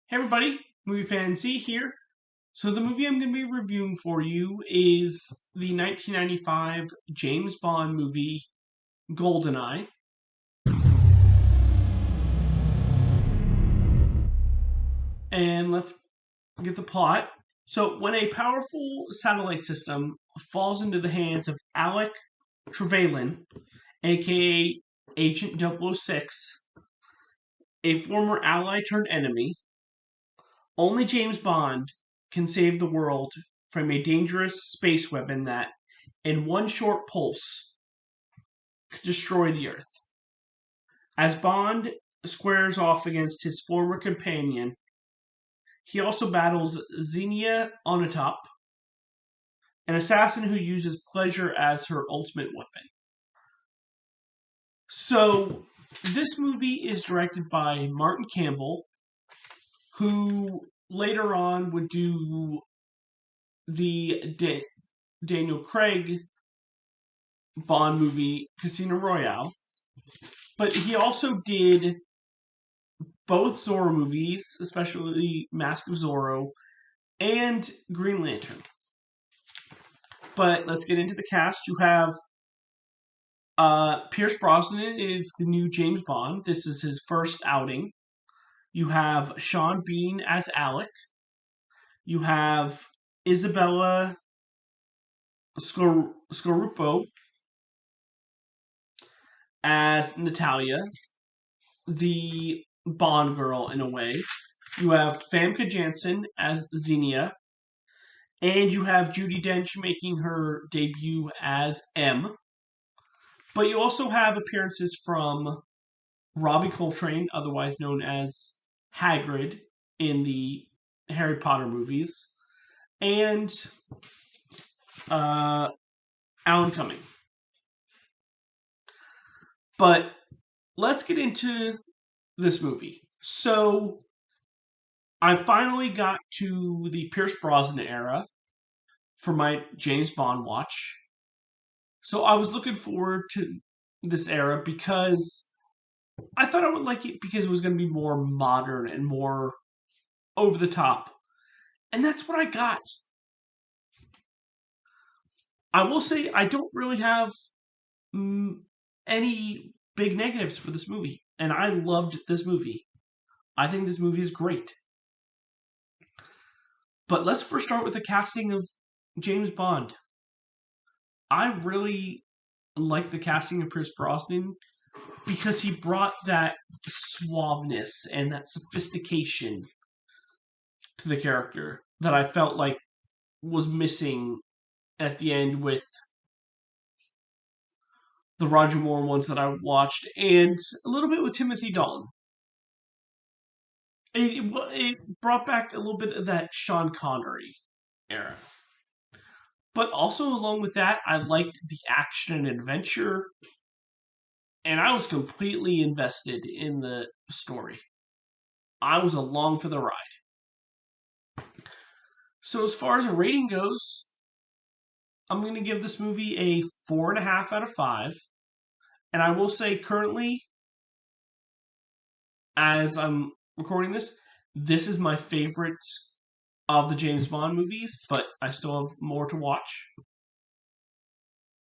Hey everybody, MovieFanZ here. So the movie I'm going to be reviewing for you is the 1995 James Bond movie Goldeneye. And let's get the plot. So when a powerful satellite system falls into the hands of Alec Trevelyan, aka Agent 006, a former ally turned enemy, only James Bond can save the world from a dangerous space weapon that, in one short pulse, could destroy the Earth. As Bond squares off against his former companion, he also battles Xenia Onatopp, an assassin who uses pleasure as her ultimate weapon. So, this movie is directed by Martin Campbell, who later on would do the Daniel Craig Bond movie Casino Royale, but he also did both Zorro movies, especially Mask of Zorro and Green Lantern. But let's get into the cast. You have Pierce Brosnan is the new James Bond. This is his first outing. You have Sean Bean as Alec. You have Isabella Scoruppo as Natalia, the Bond girl in a way. You have Famke Janssen as Xenia, and you have Judi Dench making her debut as M. But you also have appearances from Robbie Coltrane, otherwise known as Hagrid in the Harry Potter movies, and Alan Cumming. But let's get into this movie. So, I finally got to the Pierce Brosnan era for my James Bond watch. So I was looking forward to this era because I thought I would like it because it was going to be more modern and more over the top. And that's what I got. I will say I don't really have any big negatives for this movie. And I loved this movie. I think this movie is great. But let's first start with the casting of James Bond. I really like the casting of Pierce Brosnan because he brought that suaveness and that sophistication to the character that I felt like was missing at the end with the Roger Moore ones that I watched, and a little bit with Timothy Dalton. It brought back a little bit of that Sean Connery era. But also, along with that, I liked the action and adventure, and I was completely invested in the story. I was along for the ride. So, as far as a rating goes, I'm going to give this movie a 4.5 out of 5. And I will say, currently, as I'm recording this is my favorite of the James Bond movies, but I still have more to watch.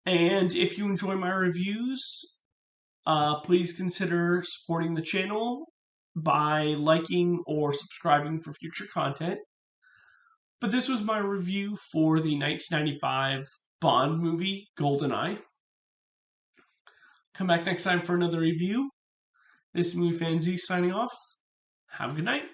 And if you enjoy my reviews, please consider supporting the channel by liking or subscribing for future content. But this was my review for the 1995 Bond movie, Goldeneye. Come back next time for another review. This is MovieFanZ signing off. Have a good night.